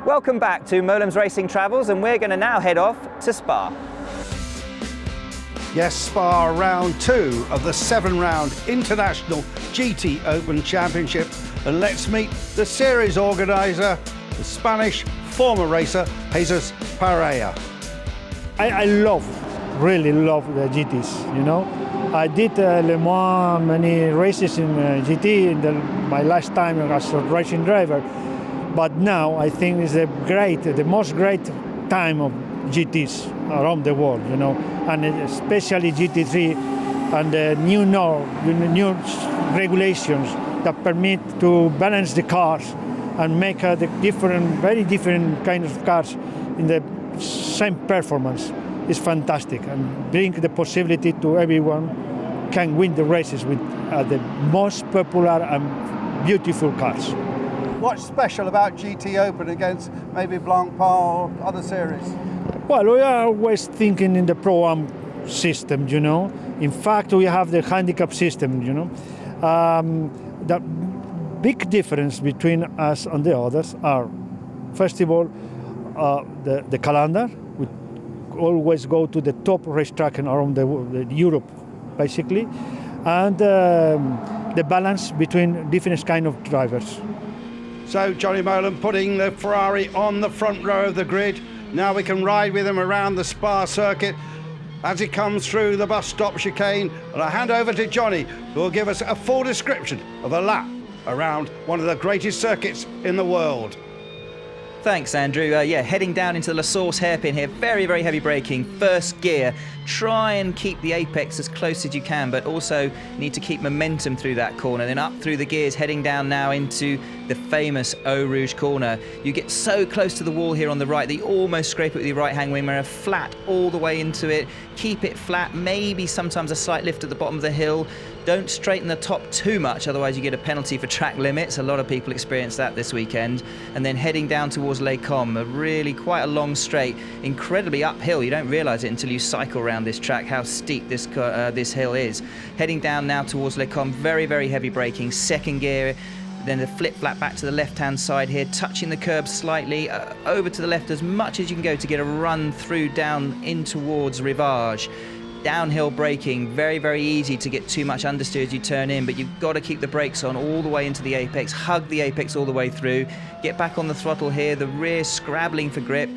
Welcome back to Molem's Racing Travels, and we're going to now head off to Spa. Yes, Spa, round 2 of the 7-round International GT Open Championship. And let's meet the series organiser, the Spanish former racer, Jesus Pereira. I really love the GTs, you know. I did Le Mans, many races in GT in my last time as a racing driver. But now I think it's the most great time of GTs around the world, you know, and especially GT3 and the new regulations that permit to balance the cars and make the very different kinds of cars in the same performance. Is fantastic and bring the possibility to everyone can win the races with the most popular and beautiful cars. What's special about GT Open against maybe Blancpain or other series? Well, we are always thinking in the Pro-Am system, you know. In fact, we have the handicap system, you know. The big difference between us and the others are, first of all, the calendar. We always go to the top racetrack around the Europe, basically, and the balance between different kind of drivers. So Johnny Molem putting the Ferrari on the front row of the grid. Now we can ride with him around the Spa circuit as he comes through the bus stop chicane. And I hand over to Johnny, who will give us a full description of a lap around one of the greatest circuits in the world. Thanks, Andrew. Heading down into the La Source hairpin here. Very, very heavy braking. First gear. Try and keep the apex as close as you can, but also need to keep momentum through that corner. Then up through the gears, heading down now into the famous Eau Rouge corner. You get so close to the wall here on the right that you almost scrape it with your right-hand wing mirror, flat all the way into it. Keep it flat, maybe sometimes a slight lift at the bottom of the hill. Don't straighten the top too much, otherwise you get a penalty for track limits. A lot of people experience that this weekend. And then heading down towards Les Combes, really quite a long straight, incredibly uphill. You don't realise it until you cycle around this track, how steep this hill is. Heading down now towards Les Combes, very, very heavy braking, second gear. Then the flip flat back to the left-hand side here, touching the curb slightly, over to the left as much as you can go to get a run through down in towards Rivage. Downhill braking, very, very easy to get too much understeer as you turn in, but you've got to keep the brakes on all the way into the apex, hug the apex all the way through, get back on the throttle here, the rear scrabbling for grip.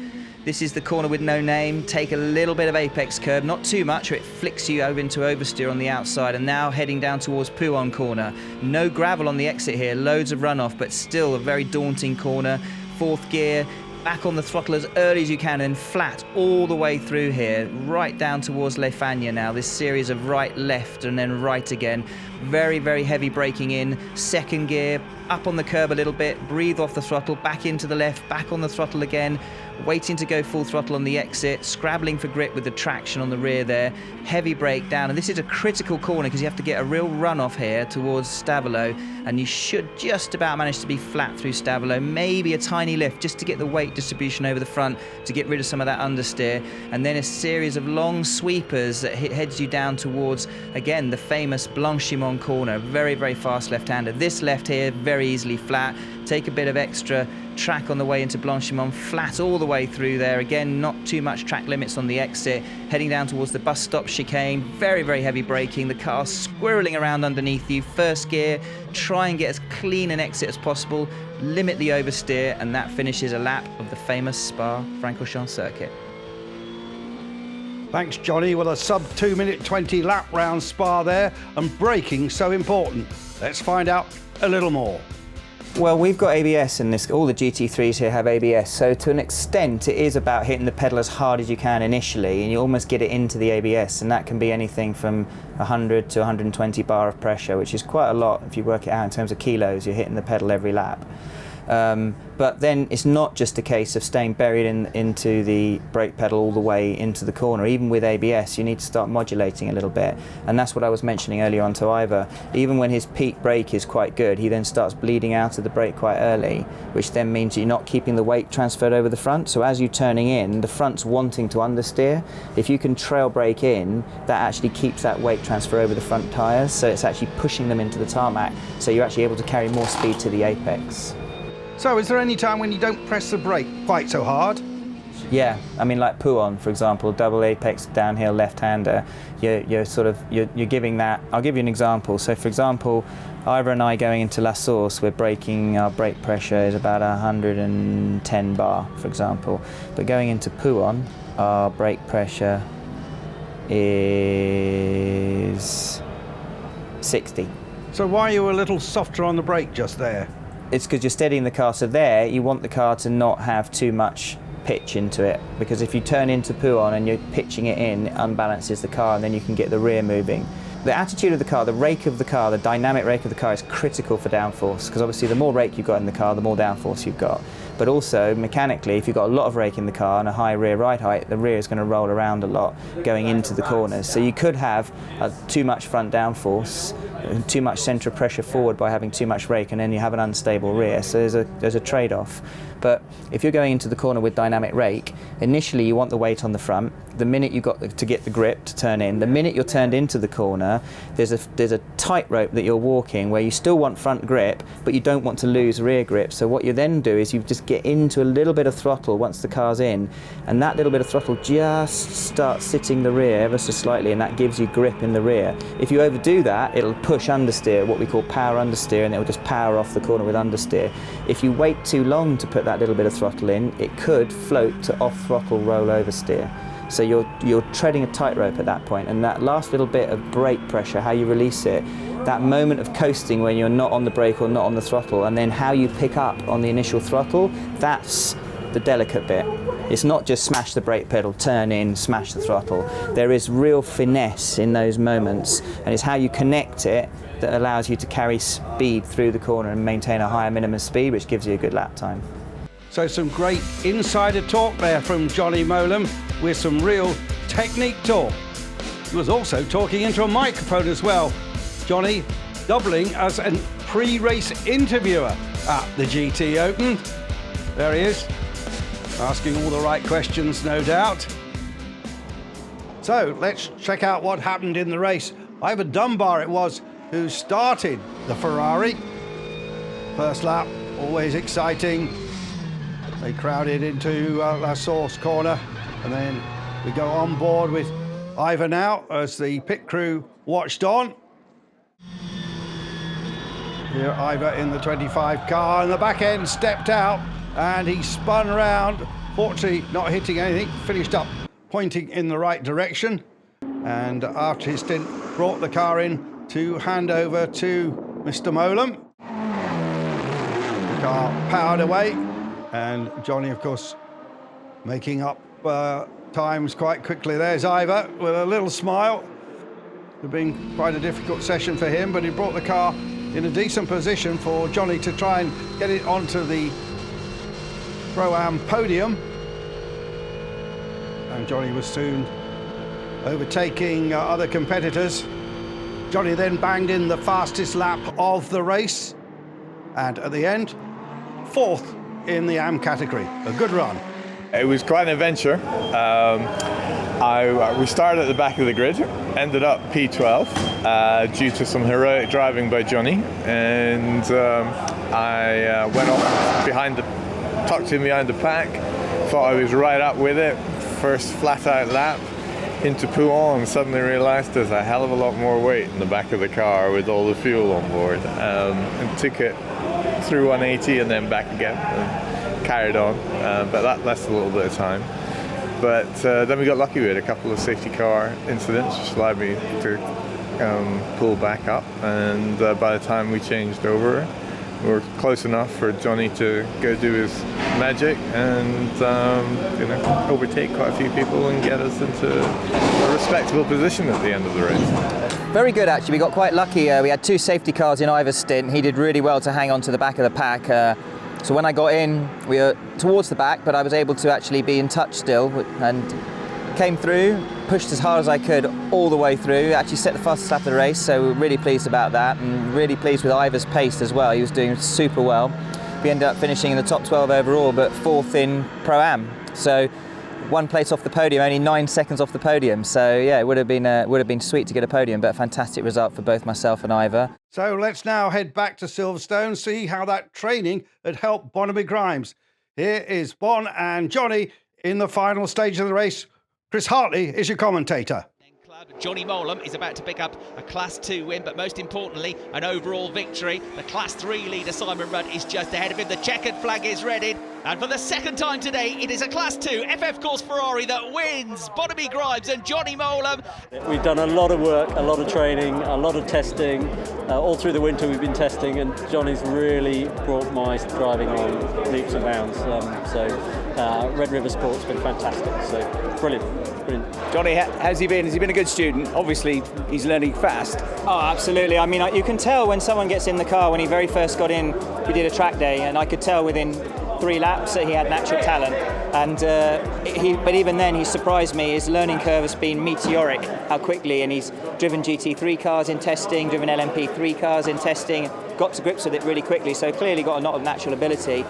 This is the corner with no name. Take a little bit of apex curb, not too much, or it flicks you over into oversteer on the outside. And now heading down towards Pouhon corner. No gravel on the exit here, loads of runoff, but still a very daunting corner. Fourth gear, back on the throttle as early as you can, and flat all the way through here, right down towards Les Fagnes now. This series of right, left, and then right again. Very, very heavy braking in. Second gear, up on the curb a little bit, breathe off the throttle, back into the left, back on the throttle again, waiting to go full throttle on the exit, scrabbling for grip with the traction on the rear there, heavy brake down, and this is a critical corner because you have to get a real runoff here towards Stavelot, and you should just about manage to be flat through Stavelot, maybe a tiny lift just to get the weight distribution over the front to get rid of some of that understeer, and then a series of long sweepers that heads you down towards, again, the famous Blanchimont corner, very, very fast left-hander. This left here, very easily flat, take a bit of extra track on the way into Blanchimont, flat all the way through there. Again, not too much track limits on the exit. Heading down towards the bus stop chicane, very, very heavy braking. The car squirreling around underneath you. First gear, try and get as clean an exit as possible. Limit the oversteer, and that finishes a lap of the famous Spa-Francorchamps circuit. Thanks, Johnny. Well, a sub 2 minute 20 lap round Spa there, and braking so important. Let's find out a little more. Well, we've got ABS in this, all the GT3s here have ABS, so to an extent it is about hitting the pedal as hard as you can initially, and you almost get it into the ABS, and that can be anything from 100 to 120 bar of pressure, which is quite a lot if you work it out in terms of kilos. You're hitting the pedal every lap. But then it's not just a case of staying buried into the brake pedal all the way into the corner. Even with ABS, you need to start modulating a little bit. And that's what I was mentioning earlier on to Ivor. Even when his peak brake is quite good, he then starts bleeding out of the brake quite early, which then means you're not keeping the weight transferred over the front. So as you're turning in, the front's wanting to understeer. If you can trail brake in, that actually keeps that weight transfer over the front tyres. So it's actually pushing them into the tarmac. So you're actually able to carry more speed to the apex. So is there any time when you don't press the brake quite so hard? Yeah, I mean, like Puon, for example, double apex downhill left-hander. You're giving that. I'll give you an example. So, for example, Ivor and I going into La Source, we're braking. Our brake pressure is about 110 bar, for example. But going into Puon, our brake pressure is 60. So why are you a little softer on the brake just there? It's because you're steadying the car. So there, you want the car to not have too much pitch into it, because if you turn into Puon and you're pitching it in, it unbalances the car, and then you can get the rear moving. The attitude of the car, the rake of the car, the dynamic rake of the car is critical for downforce, because obviously the more rake you've got in the car, the more downforce you've got. But also, mechanically, if you've got a lot of rake in the car and a high rear ride height, the rear is going to roll around a lot going into the corners. So you could have too much front downforce, too much centre of pressure forward by having too much rake, and then you have an unstable rear. So there's a trade-off. But if you're going into the corner with dynamic rake, initially you want the weight on the front. The minute you've got to get the grip to turn in, the minute you're turned into the corner, there's a tightrope that you're walking where you still want front grip, but you don't want to lose rear grip. So what you then do is you just get into a little bit of throttle once the car's in, and that little bit of throttle just starts sitting the rear ever so slightly, and that gives you grip in the rear. If you overdo that, it'll push understeer, what we call power understeer, and it'll just power off the corner with understeer. If you wait too long to put that little bit of throttle in, it could float to off throttle roll oversteer. So you're treading a tightrope at that point, and that last little bit of brake pressure, how you release it, that moment of coasting when you're not on the brake or not on the throttle, and then how you pick up on the initial throttle, that's the delicate bit. It's not just smash the brake pedal, turn in, smash the throttle. There is real finesse in those moments, and it's how you connect it that allows you to carry speed through the corner and maintain a higher minimum speed, which gives you a good lap time. So some great insider talk there from Johnny Molam with some real technique talk. He was also talking into a microphone as well. Johnny doubling as a pre-race interviewer at the GT Open. There he is, asking all the right questions, no doubt. So let's check out what happened in the race. Ivor Dunbar it was who started the Ferrari. First lap, always exciting. They crowded into La Source corner, and then we go on board with Ivor now as the pit crew watched on. Here Ivor in the 25 car, and the back end stepped out and he spun around, fortunately not hitting anything, finished up pointing in the right direction, and after his stint brought the car in to hand over to Mr. Molam. The car powered away, and Johnny, of course, making up times quite quickly. There's Ivor with a little smile. It had been quite a difficult session for him, but he brought the car in a decent position for Johnny to try and get it onto the Pro-Am podium. And Johnny was soon overtaking other competitors. Johnny then banged in the fastest lap of the race, and at the end, fourth in the AM category. A good run. It was quite an adventure. We started at the back of the grid, ended up P12 due to some heroic driving by Johnny, and I went off tucked in behind the pack, thought I was right up with it. First flat out lap into Puon, and suddenly realised there's a hell of a lot more weight in the back of the car with all the fuel on board, and took it through 180 and then back again and carried on, but that lasted a little bit of time. But then we got lucky with a couple of safety car incidents which allowed me to pull back up, and by the time we changed over, we were close enough for Johnny to go do his magic and overtake quite a few people and get us into a respectable position at the end of the race. Very good, actually. We got quite lucky. We had two safety cars in Ivor's stint. He did really well to hang on to the back of the pack. So when I got in, we were towards the back, but I was able to actually be in touch still, and came through, pushed as hard as I could all the way through. Actually set the fastest lap of the race, so we're really pleased about that, and really pleased with Ivor's pace as well. He was doing super well. We ended up finishing in the top 12 overall, but fourth in Pro-Am. So one place off the podium, only 9 seconds off the podium. So yeah, it would have been sweet to get a podium, but a fantastic result for both myself and Ivor. So let's now head back to Silverstone, see how that training had helped Bonamy Grimes. Here is Bon and Johnny in the final stage of the race. Chris Hartley is your commentator. Johnny Molam is about to pick up a Class 2 win, but most importantly, an overall victory. The Class 3 leader, Simon Rudd, is just ahead of him. The checkered flag is readied. And for the second time today, it is a Class 2 FF Course Ferrari that wins. Bonamy Grimes and Johnny Molam. We've done a lot of work, a lot of training, a lot of testing. All through the winter we've been testing, and Johnny's really brought my driving on leaps and bounds. Red River Sport's been fantastic, so brilliant. Johnny, how's he been? Has he been a good student? Obviously, he's learning fast. Oh, absolutely. I mean, you can tell when someone gets in the car. When he very first got in, we did a track day, and I could tell within 3 laps that he had natural talent. But even then, he surprised me. His learning curve has been meteoric, how quickly, and he's driven GT3 cars in testing, driven LMP3 cars in testing, got to grips with it really quickly, so clearly got a lot of natural ability.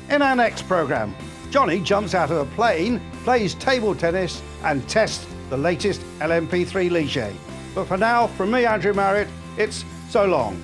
In our next programme, Johnny jumps out of a plane, plays table tennis and tests the latest LMP3 Ligier. But for now, from me, Andrew Marriott, it's so long.